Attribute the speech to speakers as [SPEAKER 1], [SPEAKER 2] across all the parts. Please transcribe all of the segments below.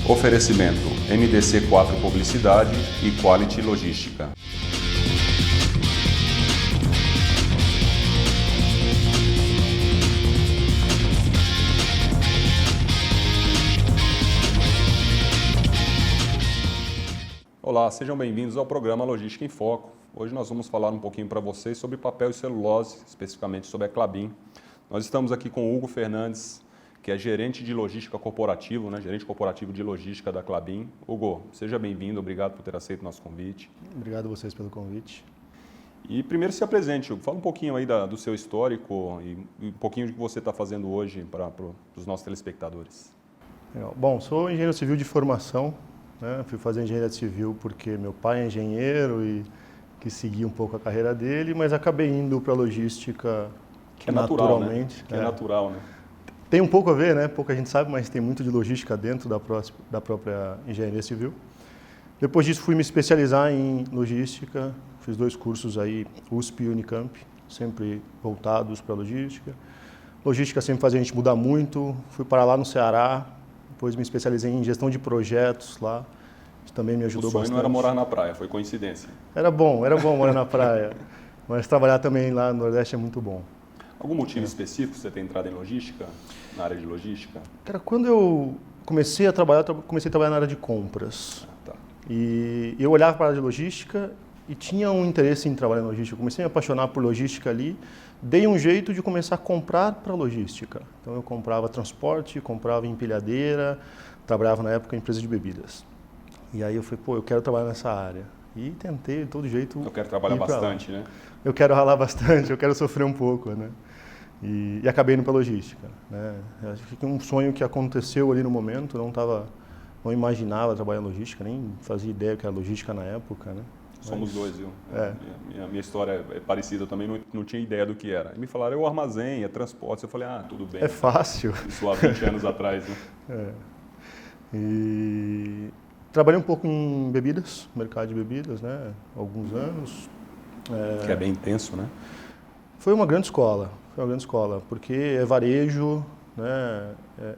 [SPEAKER 1] Oferecimento MDC4 Publicidade e Quality Logística. Olá, sejam bem-vindos ao programa Logística em Foco. Hoje nós vamos falar um pouquinho para vocês sobre papel e celulose, especificamente sobre a Klabin. Nós estamos aqui com o Hugo Fernandes, que é gerente de logística corporativo, gerente corporativo de logística da Klabin. Hugo, seja bem-vindo, obrigado por ter aceito o nosso convite.
[SPEAKER 2] Obrigado a vocês pelo convite.
[SPEAKER 1] E primeiro se apresente, Hugo, fala um pouquinho aí do seu histórico e um pouquinho do que você está fazendo hoje para os nossos telespectadores.
[SPEAKER 2] Legal. Bom, sou engenheiro civil de formação, fui fazer engenharia civil porque meu pai é engenheiro e quis seguir um pouco a carreira dele, mas acabei indo para a logística
[SPEAKER 1] que é natural,
[SPEAKER 2] naturalmente.
[SPEAKER 1] Que é natural, né?
[SPEAKER 2] Tem um pouco a ver, pouca gente sabe, mas tem muito de logística dentro da própria engenharia civil. Depois disso fui me especializar em logística, fiz 2 cursos aí, USP e Unicamp, sempre voltados para logística. Logística sempre fazia a gente mudar muito, fui para lá no Ceará, depois me especializei em gestão de projetos lá, isso também me ajudou bastante.
[SPEAKER 1] O sonho não era morar na praia, foi coincidência.
[SPEAKER 2] Era bom morar na praia, mas trabalhar também lá no Nordeste é muito bom.
[SPEAKER 1] Algum motivo específico você tem entrado em logística, na área de logística?
[SPEAKER 2] Cara, quando eu comecei a trabalhar na área de compras.
[SPEAKER 1] Tá.
[SPEAKER 2] E eu olhava para a área de logística e tinha um interesse em trabalhar em logística. Eu comecei a me apaixonar por logística ali, dei um jeito de começar a comprar para logística. Então eu comprava transporte, comprava empilhadeira, trabalhava na época em empresa de bebidas. E aí eu falei, eu quero trabalhar nessa área. E tentei de todo jeito.
[SPEAKER 1] Eu quero trabalhar bastante, né?
[SPEAKER 2] Eu quero ralar bastante, eu quero sofrer um pouco, E acabei indo para logística, Acho que um sonho que aconteceu ali no momento, não imaginava trabalhar em logística, nem fazia ideia que era logística na época,
[SPEAKER 1] Somos dois, viu? Minha história é parecida, eu também não tinha ideia do que era. E me falaram, é o armazém, é transporte. Eu falei, tudo bem.
[SPEAKER 2] É fácil.
[SPEAKER 1] Isso há 20 anos atrás, né?
[SPEAKER 2] E trabalhei um pouco em bebidas, mercado de bebidas, alguns anos.
[SPEAKER 1] Que é bem intenso, né?
[SPEAKER 2] Foi uma grande escola, porque é varejo,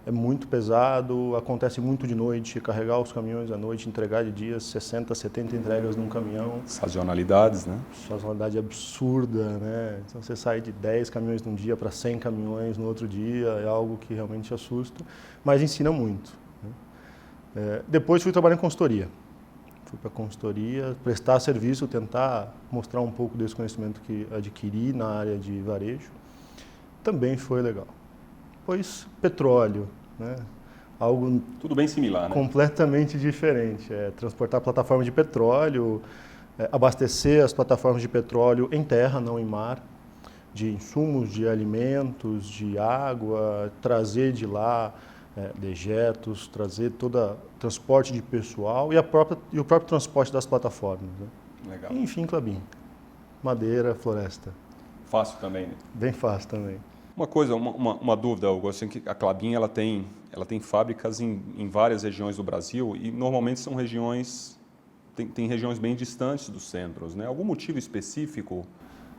[SPEAKER 2] é muito pesado, acontece muito de noite, carregar os caminhões à noite, entregar de dia, 60, 70 entregas num caminhão.
[SPEAKER 1] Sazonalidades, né?
[SPEAKER 2] Sazonalidade absurda, Então você sai de 10 caminhões num dia para 100 caminhões no outro dia, é algo que realmente assusta, mas ensina muito. Depois fui trabalhar em consultoria. Fui para a consultoria, prestar serviço, tentar mostrar um pouco desse conhecimento que adquiri na área de varejo. Também foi legal. Depois, petróleo, algo
[SPEAKER 1] tudo bem similar,
[SPEAKER 2] completamente diferente. Transportar plataforma de petróleo, abastecer as plataformas de petróleo em terra, não em mar, de insumos, de alimentos, de água, trazer de lá dejetos, trazer todo o transporte de pessoal e o próprio transporte das plataformas.
[SPEAKER 1] Legal.
[SPEAKER 2] E, enfim, Klabin. Madeira, floresta.
[SPEAKER 1] Fácil também, né?
[SPEAKER 2] Bem fácil também.
[SPEAKER 1] Uma coisa, uma dúvida, Hugo, assim, que a Klabin ela tem fábricas em várias regiões do Brasil e normalmente são regiões, tem regiões bem distantes dos centros, Algum motivo específico?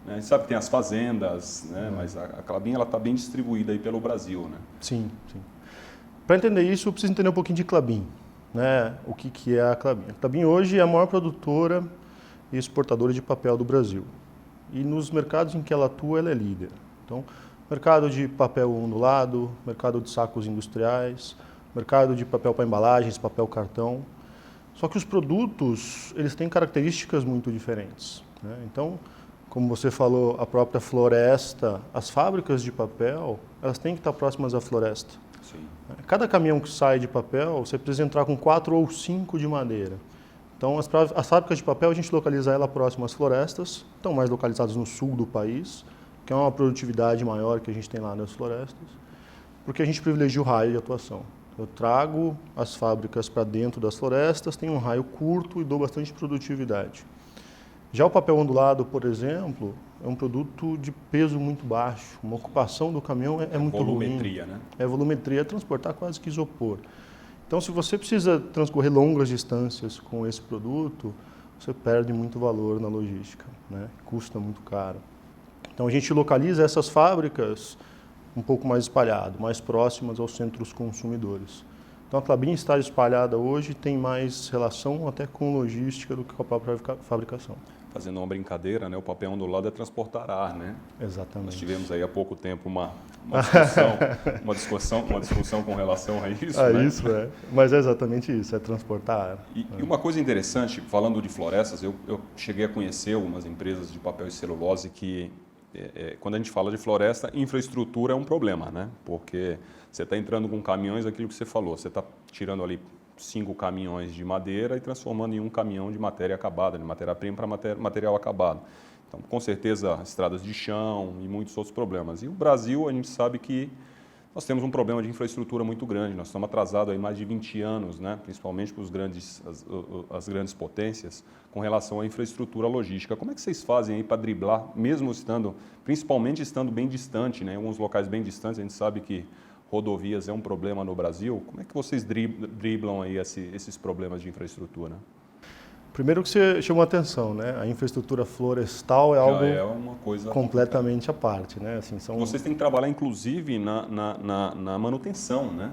[SPEAKER 1] A gente sabe que tem as fazendas, mas a Klabin está bem distribuída aí pelo Brasil,
[SPEAKER 2] Sim. Para entender isso, eu preciso entender um pouquinho de Klabin, O que é a Klabin? A Klabin hoje é a maior produtora e exportadora de papel do Brasil. E nos mercados em que ela atua, ela é líder. Então, mercado de papel ondulado, mercado de sacos industriais, mercado de papel para embalagens, papel cartão. Só que os produtos, eles têm características muito diferentes. Então, como você falou, a própria floresta, as fábricas de papel, elas têm que estar próximas à floresta.
[SPEAKER 1] Sim.
[SPEAKER 2] Cada caminhão que sai de papel, você precisa entrar com 4 ou 5 de madeira. Então, as fábricas de papel, a gente localiza ela próximo às florestas, estão mais localizadas no sul do país, que é uma produtividade maior que a gente tem lá nas florestas, porque a gente privilegia o raio de atuação. Eu trago as fábricas para dentro das florestas, tenho um raio curto e dou bastante produtividade. Já o papel ondulado, por exemplo, é um produto de peso muito baixo, uma ocupação do caminhão é muito ruim.
[SPEAKER 1] Volumetria,
[SPEAKER 2] É volumetria, é transportar quase que isopor. Então, se você precisa transcorrer longas distâncias com esse produto, você perde muito valor na logística, Custa muito caro. Então, a gente localiza essas fábricas um pouco mais espalhado, mais próximas aos centros consumidores. Então a Klabin estar espalhada hoje tem mais relação até com logística do que com a própria fabricação.
[SPEAKER 1] Fazendo uma brincadeira, né? O papel ondulado é transportar ar, né?
[SPEAKER 2] Exatamente.
[SPEAKER 1] Nós tivemos aí há pouco tempo uma discussão com relação a isso, né?
[SPEAKER 2] Isso, Mas é exatamente isso, é transportar ar.
[SPEAKER 1] E uma coisa interessante, falando de florestas, eu cheguei a conhecer algumas empresas de papel e celulose que, quando a gente fala de floresta, infraestrutura é um problema, né? Porque você está entrando com caminhões, aquilo que você falou, você está tirando ali 5 caminhões de madeira e transformando em um caminhão de matéria acabada, de matéria-prima para material acabado. Então, com certeza, estradas de chão e muitos outros problemas. E o Brasil, a gente sabe que nós temos um problema de infraestrutura muito grande. Nós estamos atrasados aí mais de 20 anos, né? Principalmente para as grandes potências, com relação à infraestrutura logística. Como é que vocês fazem aí para driblar, mesmo principalmente estando bem distante, né? Em alguns locais bem distantes, a gente sabe que rodovias é um problema no Brasil. Como é que vocês driblam aí esses problemas de infraestrutura?
[SPEAKER 2] Primeiro que você chamou a atenção, né? A infraestrutura florestal é algo
[SPEAKER 1] uma coisa
[SPEAKER 2] completamente à parte, né? Assim,
[SPEAKER 1] Vocês têm que trabalhar, inclusive, na manutenção, né?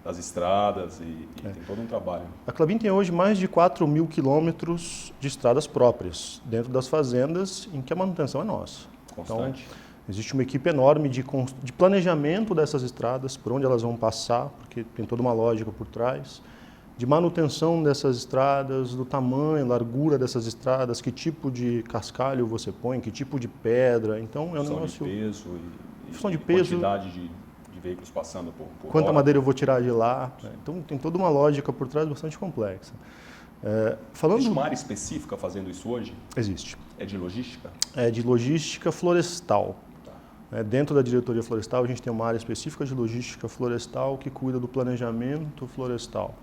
[SPEAKER 1] Das estradas e tem todo um trabalho.
[SPEAKER 2] A Klabin tem hoje mais de 4.000 quilômetros de estradas próprias dentro das fazendas em que a manutenção é nossa.
[SPEAKER 1] Constante.
[SPEAKER 2] Então, existe uma equipe enorme de planejamento dessas estradas, por onde elas vão passar, porque tem toda uma lógica por trás, de manutenção dessas estradas, do tamanho, largura dessas estradas, que tipo de cascalho você põe, que tipo de pedra. Então, é um negócio...
[SPEAKER 1] Função de peso e quantidade de veículos passando por
[SPEAKER 2] quanta
[SPEAKER 1] hora.
[SPEAKER 2] madeira eu vou tirar de lá. Então, tem toda uma lógica por trás bastante complexa.
[SPEAKER 1] Existe uma área específica fazendo isso hoje?
[SPEAKER 2] Existe.
[SPEAKER 1] É de logística?
[SPEAKER 2] É de logística florestal. Dentro da diretoria florestal, a gente tem uma área específica de logística florestal que cuida do planejamento florestal.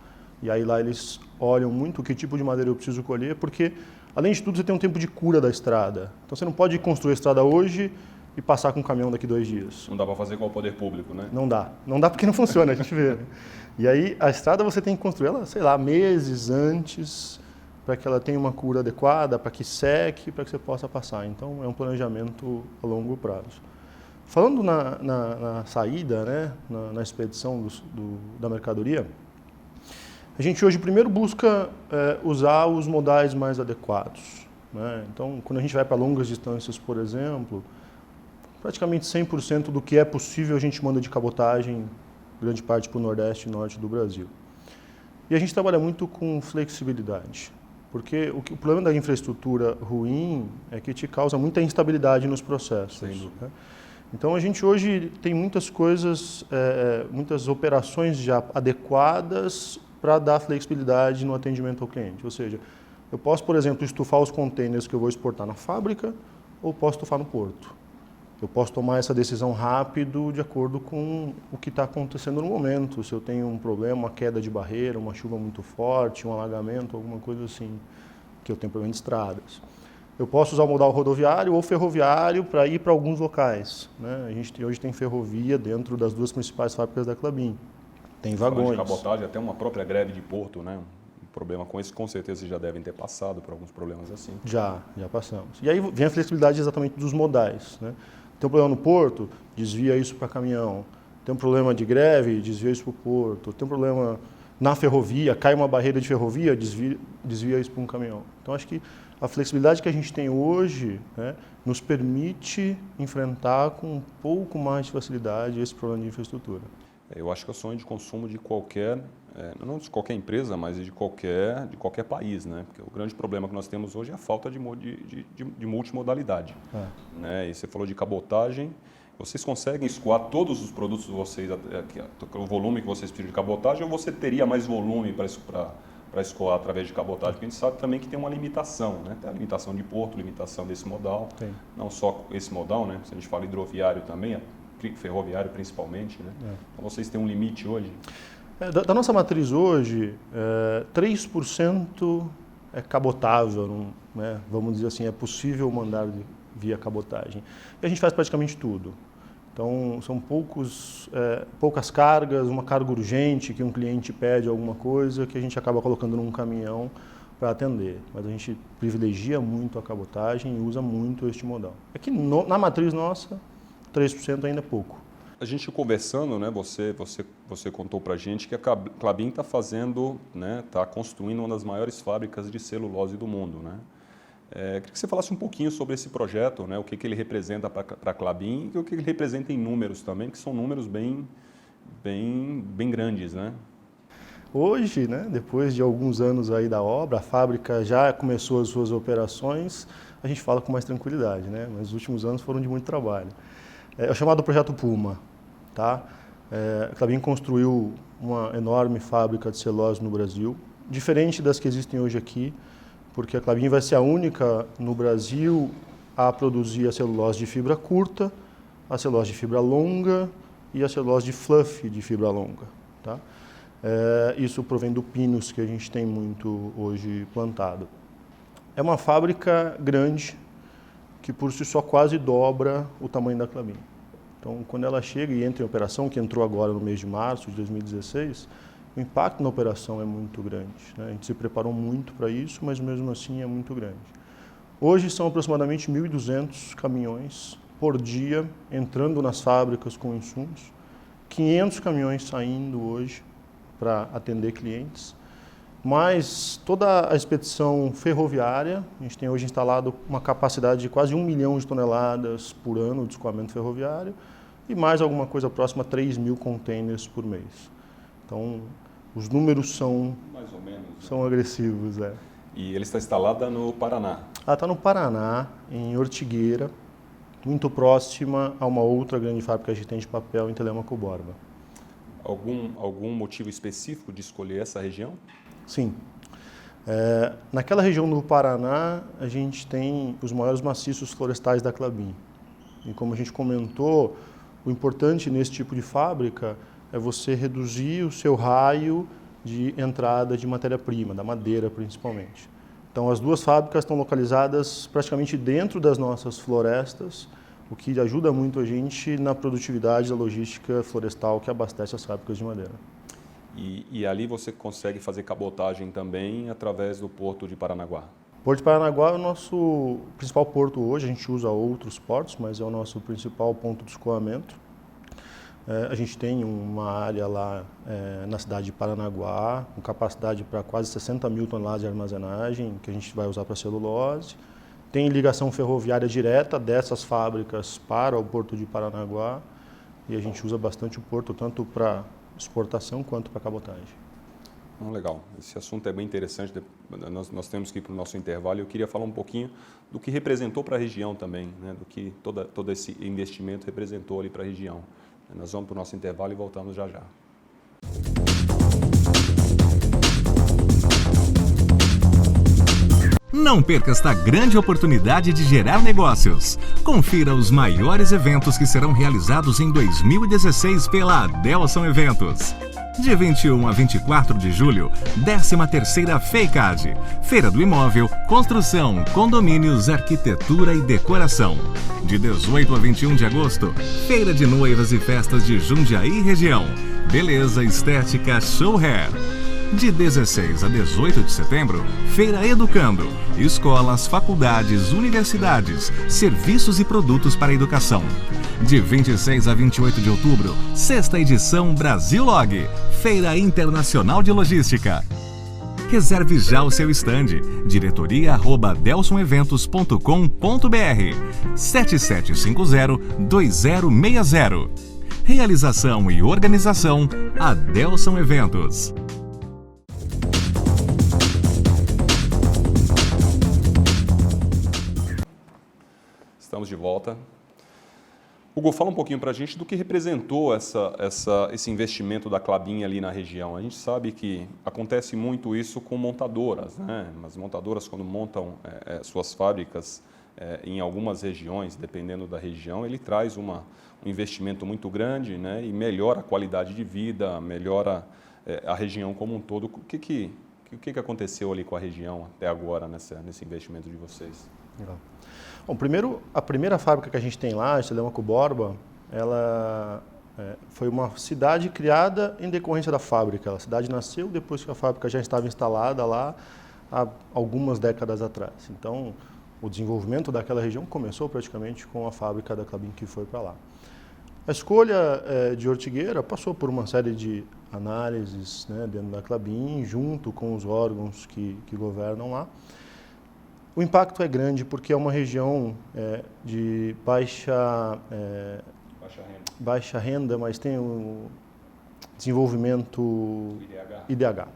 [SPEAKER 2] E aí lá eles olham muito que tipo de madeira eu preciso colher, porque, além de tudo, você tem um tempo de cura da estrada. Então você não pode construir a estrada hoje e passar com o caminhão daqui 2 dias.
[SPEAKER 1] Não dá para fazer com o poder público, né?
[SPEAKER 2] Não dá. Não dá porque não funciona, a gente vê. E aí a estrada você tem que construir ela, sei lá, meses antes, para que ela tenha uma cura adequada, para que seque, para que você possa passar. Então é um planejamento a longo prazo. Falando na saída, né, na expedição da mercadoria, a gente hoje primeiro busca usar os modais mais adequados, né? Então, quando a gente vai para longas distâncias, por exemplo, praticamente 100% do que é possível a gente manda de cabotagem, grande parte para o Nordeste e Norte do Brasil. E a gente trabalha muito com flexibilidade, porque o problema da infraestrutura ruim é que te causa muita instabilidade nos processos. Né? Então, a gente hoje tem muitas coisas, muitas operações já adequadas para dar flexibilidade no atendimento ao cliente. Ou seja, eu posso, por exemplo, estufar os contêineres que eu vou exportar na fábrica ou posso estufar no porto. Eu posso tomar essa decisão rápido de acordo com o que está acontecendo no momento. Se eu tenho um problema, uma queda de barreira, uma chuva muito forte, um alagamento, alguma coisa assim, que eu tenho problema de estradas. Eu posso usar o modal rodoviário ou ferroviário para ir para alguns locais, né? A gente hoje tem ferrovia dentro das 2 principais fábricas da Klabin. Tem vagões.
[SPEAKER 1] De cabotagem, até uma própria greve de porto, né? Um problema com esse, com certeza vocês já devem ter passado por alguns problemas assim.
[SPEAKER 2] Já passamos. E aí vem a flexibilidade exatamente dos modais, né? Tem um problema no porto, desvia isso para caminhão. Tem um problema de greve, desvia isso para o porto. Tem um problema na ferrovia, cai uma barreira de ferrovia, desvia isso para um caminhão. Então, acho que a flexibilidade que a gente tem hoje, né, nos permite enfrentar com um pouco mais de facilidade esse problema de infraestrutura.
[SPEAKER 1] Eu acho que é o sonho de consumo de qualquer, não de qualquer empresa, mas de qualquer país, né? Porque o grande problema que nós temos hoje é a falta de multimodalidade. Né? E você falou de cabotagem, vocês conseguem escoar todos os produtos de vocês, o volume que vocês precisam de cabotagem, ou você teria mais volume para escoar através de cabotagem? Porque a gente sabe também que tem uma limitação, né? Tem a limitação de porto, limitação desse modal, não só esse modal, né? Se a gente fala hidroviário também, ferroviário principalmente, né? Então vocês têm um limite hoje?
[SPEAKER 2] Da nossa matriz hoje, 3% é cabotável, né? Vamos dizer assim, é possível mandar via cabotagem. E a gente faz praticamente tudo. Então, são poucas cargas, uma carga urgente que um cliente pede alguma coisa que a gente acaba colocando num caminhão para atender. Mas a gente privilegia muito a cabotagem e usa muito este modal. É que na matriz nossa, 3% ainda é pouco.
[SPEAKER 1] A gente conversando, né, você contou para a gente que a Klabin está fazendo, né, está construindo uma das maiores fábricas de celulose do mundo, né? Queria que você falasse um pouquinho sobre esse projeto, né, o que ele representa para a Klabin e o que ele representa em números também, que são números bem grandes, né?
[SPEAKER 2] Hoje, né, depois de alguns anos aí da obra, a fábrica já começou as suas operações, a gente fala com mais tranquilidade, né? Mas os últimos anos foram de muito trabalho. É o chamado Projeto Puma, tá? A Klabin construiu uma enorme fábrica de celulose no Brasil, diferente das que existem hoje aqui, porque a Klabin vai ser a única no Brasil a produzir a celulose de fibra curta, a celulose de fibra longa e a celulose de fluff de fibra longa, tá? Isso provém do pinus que a gente tem muito hoje plantado. É uma fábrica grande que por si só quase dobra o tamanho da Klabin. Então, quando ela chega e entra em operação, que entrou agora no mês de março de 2016, o impacto na operação é muito grande, né? A gente se preparou muito para isso, mas mesmo assim é muito grande. Hoje são aproximadamente 1.200 caminhões por dia entrando nas fábricas com insumos, 500 caminhões saindo hoje para atender clientes, mas toda a expedição ferroviária, a gente tem hoje instalado uma capacidade de quase 1 milhão de toneladas por ano de escoamento ferroviário e mais alguma coisa próxima a 3.000 containers por mês. Então, os números são,
[SPEAKER 1] mais ou menos, né?
[SPEAKER 2] São agressivos.
[SPEAKER 1] E ele está instalada no Paraná?
[SPEAKER 2] Ela está no Paraná, em Ortigueira, muito próxima a uma outra grande fábrica que a gente tem de papel em Telêmaco Borba.
[SPEAKER 1] Algum motivo específico de escolher essa região?
[SPEAKER 2] Sim. Naquela região do Paraná, a gente tem os maiores maciços florestais da Klabin. E como a gente comentou, o importante nesse tipo de fábrica é você reduzir o seu raio de entrada de matéria-prima, da madeira principalmente. Então as duas fábricas estão localizadas praticamente dentro das nossas florestas, o que ajuda muito a gente na produtividade da logística florestal que abastece as fábricas de madeira.
[SPEAKER 1] E ali você consegue fazer cabotagem também através do Porto de Paranaguá?
[SPEAKER 2] O Porto de Paranaguá é o nosso principal porto hoje, a gente usa outros portos, mas é o nosso principal ponto de escoamento. A gente tem uma área lá na cidade de Paranaguá, com capacidade para quase 60.000 toneladas de armazenagem, que a gente vai usar para celulose. Tem ligação ferroviária direta dessas fábricas para o Porto de Paranaguá e a gente usa bastante o porto tanto para exportação quanto para cabotagem.
[SPEAKER 1] Legal, esse assunto é bem interessante, nós temos que ir para o nosso intervalo e eu queria falar um pouquinho do que representou para a região também, né? Do que todo esse investimento representou ali para a região. Nós vamos para o nosso intervalo e voltamos já já.
[SPEAKER 3] Não perca esta grande oportunidade de gerar negócios. Confira os maiores eventos que serão realizados em 2016 pela Adelson Eventos. De 21 a 24 de julho, 13ª FEICAD, Feira do Imóvel, Construção, Condomínios, Arquitetura e Decoração. De 18 a 21 de agosto, Feira de Noivas e Festas de Jundiaí e Região, Beleza, Estética, Show Hair. De 16 a 18 de setembro, Feira Educando, escolas, faculdades, universidades, serviços e produtos para a educação. De 26 a 28 de outubro, 6ª edição Brasil Log, Feira Internacional de Logística. Reserve já o seu estande, diretoria@adelsoneventos.com.br 7750-2060. Realização e organização, Adelson Eventos.
[SPEAKER 1] Estamos de volta. Hugo, fala um pouquinho para a gente do que representou esse investimento da Klabin ali na região. A gente sabe que acontece muito isso com montadoras, né? As montadoras, quando montam suas fábricas em algumas regiões, dependendo da região, ele traz um investimento muito grande, né? E melhora a qualidade de vida, melhora a região como um todo. O que aconteceu ali com a região até agora nesse investimento de vocês?
[SPEAKER 2] Legal. Bom, primeiro, a primeira fábrica que a gente tem lá, Telêmaco Borba, ela foi uma cidade criada em decorrência da fábrica. A cidade nasceu depois que a fábrica já estava instalada lá há algumas décadas atrás. Então, o desenvolvimento daquela região começou praticamente com a fábrica da Klabin que foi para lá. A escolha de Ortigueira passou por uma série de análises, né, dentro da Klabin, junto com os órgãos que governam lá. O impacto é grande porque é uma região de baixa renda, mas tem o desenvolvimento IDH.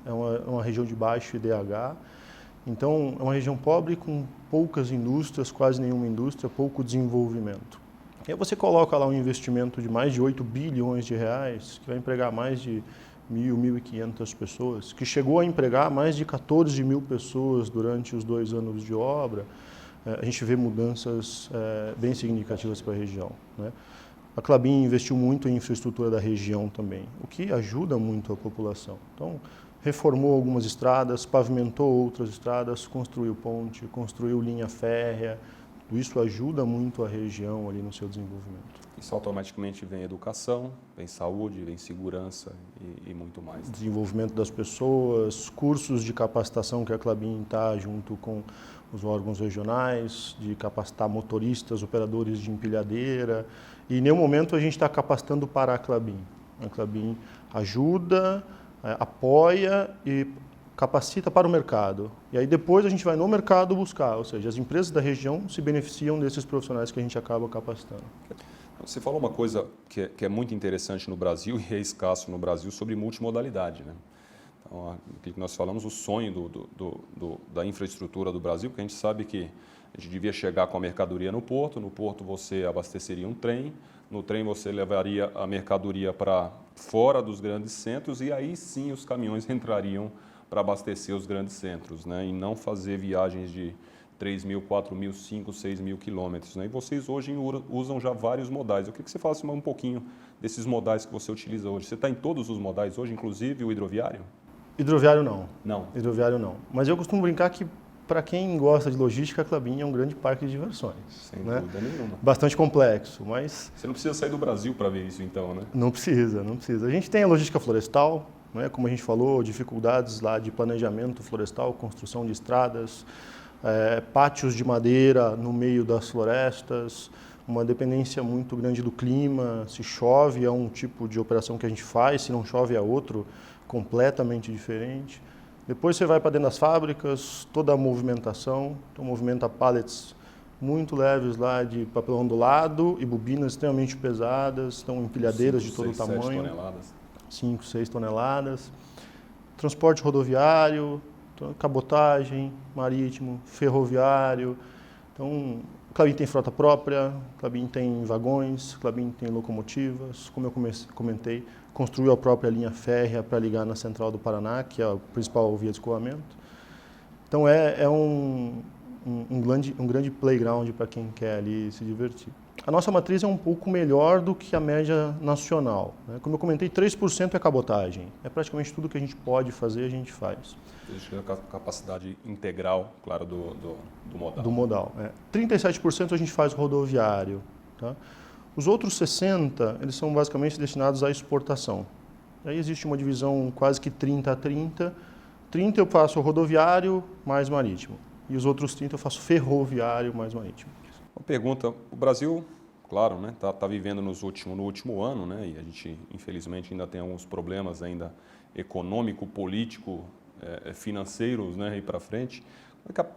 [SPEAKER 2] É uma região de baixo IDH, então é uma região pobre com poucas indústrias, quase nenhuma indústria, pouco desenvolvimento. E aí você coloca lá um investimento de mais de 8 bilhões de reais, que vai empregar mais de 1.500 pessoas, que chegou a empregar mais de 14 mil pessoas durante os 2 anos de obra. A gente vê mudanças bem significativas para a região, né? A Klabin investiu muito em infraestrutura da região também, o que ajuda muito a população. Então, reformou algumas estradas, pavimentou outras estradas, construiu ponte, construiu linha férrea. Tudo isso ajuda muito a região ali no seu desenvolvimento.
[SPEAKER 1] Isso automaticamente vem educação, vem saúde, vem segurança e muito mais.
[SPEAKER 2] Desenvolvimento das pessoas, cursos de capacitação que a Klabin está junto com os órgãos regionais, de capacitar motoristas, operadores de empilhadeira. E em nenhum momento a gente está capacitando para a Klabin. A Klabin ajuda, apoia e capacita para o mercado. E aí depois a gente vai no mercado buscar, ou seja, as empresas da região se beneficiam desses profissionais que a gente acaba capacitando.
[SPEAKER 1] Você falou uma coisa que é muito interessante no Brasil e é escasso no Brasil sobre multimodalidade, né? Então, aquilo que nós falamos, o sonho da infraestrutura do Brasil, porque a gente sabe que a gente devia chegar com a mercadoria no porto você abasteceria um trem, no trem você levaria a mercadoria para fora dos grandes centros e aí sim os caminhões entrariam para abastecer os grandes centros, né? E não fazer viagens de 3 mil, 4 mil, 5, 6 mil quilômetros, né? E vocês hoje usam já vários modais. Eu queria que você falasse um pouquinho desses modais que você utiliza hoje. Você está em todos os modais hoje, inclusive o hidroviário?
[SPEAKER 2] Hidroviário não.
[SPEAKER 1] Não.
[SPEAKER 2] Hidroviário não. Mas eu costumo brincar que, para quem gosta de logística, a Klabin é um grande parque de diversões.
[SPEAKER 1] Sem
[SPEAKER 2] né?
[SPEAKER 1] dúvida nenhuma.
[SPEAKER 2] Bastante complexo, mas...
[SPEAKER 1] Você não precisa sair do Brasil para ver isso então, né?
[SPEAKER 2] Não precisa. A gente tem a logística florestal, né? Como a gente falou, dificuldades lá de planejamento florestal, construção de estradas, pátios de madeira no meio das florestas, uma dependência muito grande do clima. Se chove é um tipo de operação que a gente faz, se não chove é outro, completamente diferente. Depois você vai para dentro das fábricas, toda a movimentação, então movimenta pallets muito leves lá de papelão ondulado e bobinas extremamente pesadas, então empilhadeiras de todo o tamanho.
[SPEAKER 1] 7 toneladas.
[SPEAKER 2] 5, 6 toneladas. Transporte rodoviário, cabotagem, marítimo, ferroviário. Então, a Klabin tem frota própria, a Klabin tem vagões, a Klabin tem locomotivas, como eu comentei, construiu a própria linha férrea para ligar na Central do Paraná, que é a principal via de escoamento. Então é um grande playground para quem quer ali se divertir. A nossa matriz é um pouco melhor do que a média nacional, né? Como eu comentei, 3% é cabotagem. É praticamente tudo que a gente pode fazer, a gente faz.
[SPEAKER 1] Existe a capacidade integral, claro, do modal.
[SPEAKER 2] Do modal. 37% a gente faz rodoviário. Tá? Os outros 60%, eles são basicamente destinados à exportação. Aí existe uma divisão quase que 30-30. 30% eu faço rodoviário mais marítimo. E os outros 30% eu faço ferroviário mais marítimo.
[SPEAKER 1] Uma pergunta, o Brasil, claro, né, tá vivendo no último ano, né, e a gente infelizmente ainda tem alguns problemas ainda econômico, político, financeiros, né, aí para frente.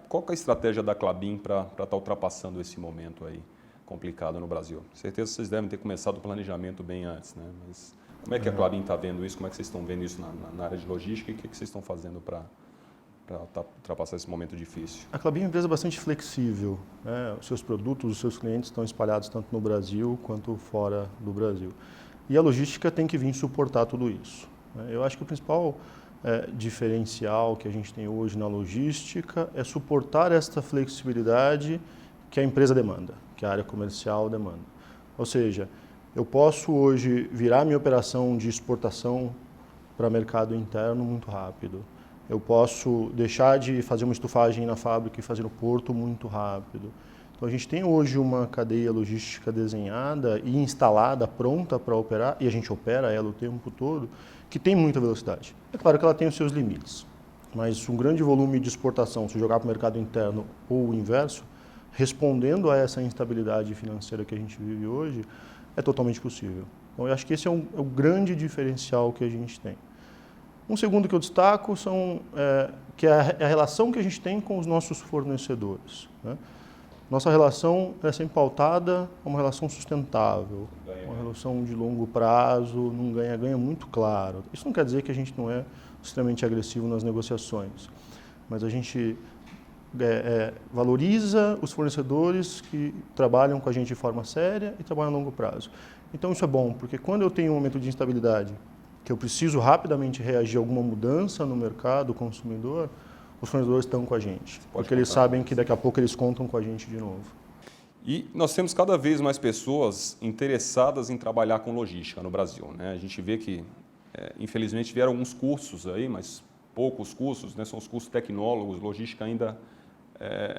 [SPEAKER 1] Qual que é a estratégia da Klabin para estar ultrapassando esse momento aí complicado no Brasil? Com certeza vocês devem ter começado o planejamento bem antes, né, mas como é que a Klabin está vendo isso? Como é que vocês estão vendo isso na área de logística e o que vocês estão fazendo para ultrapassar esse momento difícil?
[SPEAKER 2] A Klabin é uma empresa bastante flexível, né? Os seus produtos, os seus clientes estão espalhados tanto no Brasil quanto fora do Brasil. E a logística tem que vir suportar tudo isso, né? Eu acho que o principal diferencial que a gente tem hoje na logística é suportar essa flexibilidade que a empresa demanda, que a área comercial demanda. Ou seja, eu posso hoje virar minha operação de exportação para mercado interno muito rápido. Eu posso deixar de fazer uma estufagem na fábrica e fazer no porto muito rápido. Então a gente tem hoje uma cadeia logística desenhada e instalada, pronta para operar, e a gente opera ela o tempo todo, que tem muita velocidade. É claro que ela tem os seus limites, mas um grande volume de exportação, se jogar para o mercado interno ou o inverso, respondendo a essa instabilidade financeira que a gente vive hoje, é totalmente possível. Então, eu acho que esse é o grande diferencial que a gente tem. Um segundo que eu destaco que é a relação que a gente tem com os nossos fornecedores, né? Nossa relação é sempre pautada a uma relação sustentável, uma relação de longo prazo, num ganha-ganha muito claro. Isso não quer dizer que a gente não é extremamente agressivo nas negociações, mas a gente valoriza os fornecedores que trabalham com a gente de forma séria e trabalham a longo prazo. Então isso é bom, porque quando eu tenho um momento de instabilidade, que eu preciso rapidamente reagir a alguma mudança no mercado consumidor, os fornecedores estão com a gente, porque eles sabem que daqui a pouco eles contam com a gente de novo.
[SPEAKER 1] E nós temos cada vez mais pessoas interessadas em trabalhar com logística no Brasil, né? A gente vê que, infelizmente, vieram alguns cursos aí, mas poucos cursos, né? São os cursos tecnólogos, logística ainda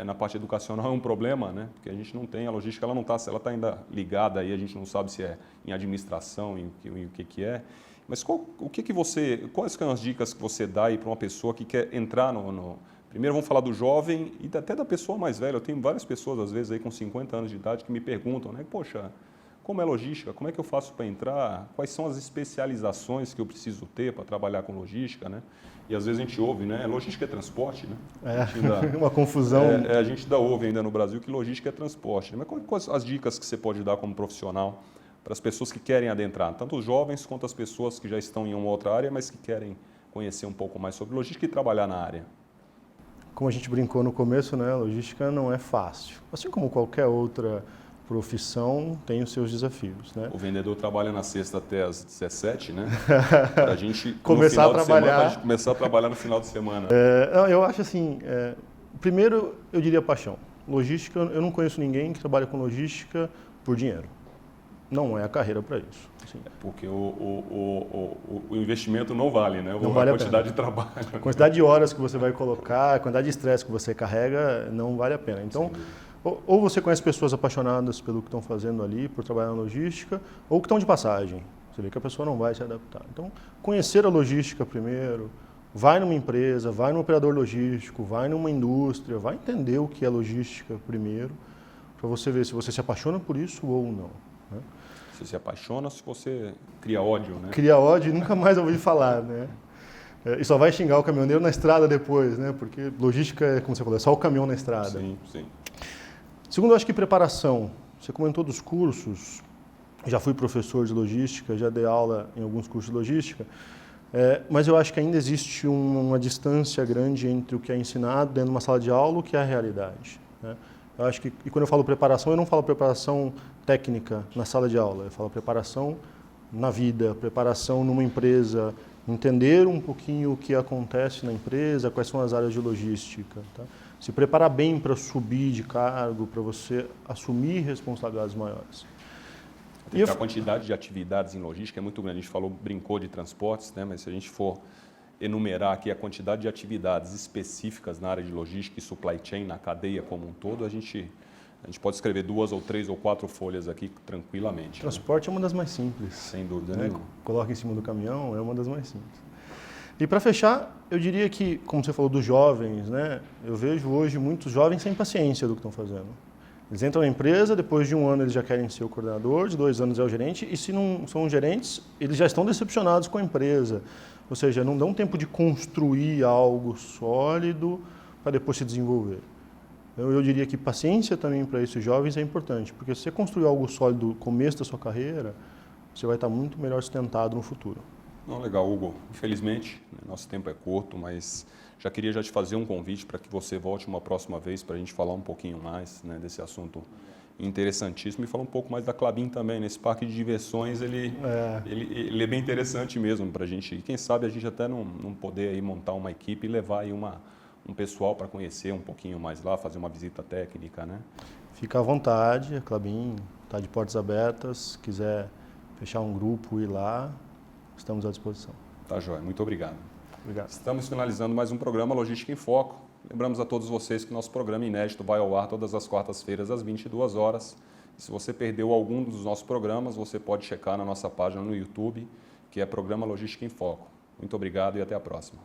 [SPEAKER 1] na parte educacional é um problema, né? Porque a gente não tem, a logística ela está ainda ligada aí, a gente não sabe se é em administração, em o que é. Mas quais são as dicas que você dá aí para uma pessoa que quer entrar Primeiro vamos falar do jovem e até da pessoa mais velha. Eu tenho várias pessoas, às vezes, aí com 50 anos de idade que me perguntam, né? Poxa, como é logística? Como é que eu faço para entrar? Quais são as especializações que eu preciso ter para trabalhar com logística, né? E às vezes a gente ouve, né? Logística é transporte, né?
[SPEAKER 2] Uma confusão.
[SPEAKER 1] A gente ainda ouve ainda no Brasil que logística é transporte. Mas quais as dicas que você pode dar como profissional para as pessoas que querem adentrar, tanto os jovens quanto as pessoas que já estão em uma outra área, mas que querem conhecer um pouco mais sobre logística e trabalhar na área?
[SPEAKER 2] Como a gente brincou no começo, né, logística não é fácil. Assim como qualquer outra profissão, tem os seus desafios, né?
[SPEAKER 1] O vendedor trabalha na sexta até às 17, né? Para a gente
[SPEAKER 2] começar a trabalhar.
[SPEAKER 1] A gente começar a trabalhar no final de semana.
[SPEAKER 2] Eu acho assim, primeiro eu diria paixão. Logística, eu não conheço ninguém que trabalha com logística por dinheiro. Não é a carreira para isso. Assim.
[SPEAKER 1] Porque o investimento não vale, né?
[SPEAKER 2] Não vale
[SPEAKER 1] a quantidade de trabalho.
[SPEAKER 2] A quantidade de horas que você vai colocar, a quantidade de estresse que você carrega, não vale a pena. Então, ou você conhece pessoas apaixonadas pelo que estão fazendo ali, por trabalhar na logística, ou que estão de passagem. Você vê que a pessoa não vai se adaptar. Então, conhecer a logística primeiro, vai numa empresa, vai num operador logístico, vai numa indústria, vai entender o que é logística primeiro, para você ver se você se apaixona por isso ou não. Né?
[SPEAKER 1] Você se apaixona, se você cria ódio, né?
[SPEAKER 2] Cria ódio e nunca mais ouvi falar, né? E só vai xingar o caminhoneiro na estrada depois, né? Porque logística é, como você falou, é só o caminhão na estrada.
[SPEAKER 1] Sim, sim.
[SPEAKER 2] Segundo, eu acho que preparação. Você comentou dos cursos, já fui professor de logística, já dei aula em alguns cursos de logística, mas eu acho que ainda existe uma distância grande entre o que é ensinado dentro de uma sala de aula e o que é a realidade, né? Eu acho que, e quando eu falo preparação, eu não falo preparação técnica na sala de aula, eu falo preparação na vida, preparação numa empresa, entender um pouquinho o que acontece na empresa, quais são as áreas de logística. Tá? Se preparar bem para subir de cargo, para você assumir responsabilidades maiores.
[SPEAKER 1] E a quantidade de atividades em logística é muito grande. A gente brincou de transportes, né? Mas se a gente for enumerar aqui a quantidade de atividades específicas na área de logística e supply chain, na cadeia como um todo, a gente pode escrever 2 ou 3 ou 4 folhas aqui tranquilamente.
[SPEAKER 2] Transporte, né? É uma das mais simples.
[SPEAKER 1] Sem dúvida nenhuma.
[SPEAKER 2] Coloca em cima do caminhão, é uma das mais simples. E para fechar, eu diria que, como você falou dos jovens, né? Eu vejo hoje muitos jovens sem paciência do que estão fazendo. Eles entram na empresa, depois de 1 ano eles já querem ser o coordenador, de 2 anos é o gerente, e se não são gerentes, eles já estão decepcionados com a empresa. Ou seja, não dão tempo de construir algo sólido para depois se desenvolver. Então, eu diria que paciência também para esses jovens é importante, porque se você construir algo sólido no começo da sua carreira, você vai estar muito melhor sustentado no futuro.
[SPEAKER 1] Não, legal, Hugo. Infelizmente, nosso tempo é curto, mas já queria te fazer um convite para que você volte uma próxima vez para a gente falar um pouquinho mais, né, desse assunto interessantíssimo e falar um pouco mais da Klabin também. Nesse parque de diversões, ele é bem interessante mesmo para a gente. E quem sabe a gente até não poder aí montar uma equipe e levar aí um pessoal para conhecer um pouquinho mais lá, fazer uma visita técnica, né?
[SPEAKER 2] Fica à vontade, a Klabin está de portas abertas. Se quiser fechar um grupo e ir lá, estamos à disposição.
[SPEAKER 1] Tá joia, muito obrigado.
[SPEAKER 2] Obrigado.
[SPEAKER 1] Estamos finalizando mais um programa Logística em Foco. Lembramos a todos vocês que nosso programa inédito vai ao ar todas as quartas-feiras às 22 horas. E se você perdeu algum dos nossos programas, você pode checar na nossa página no YouTube, que é Programa Logística em Foco. Muito obrigado e até a próxima.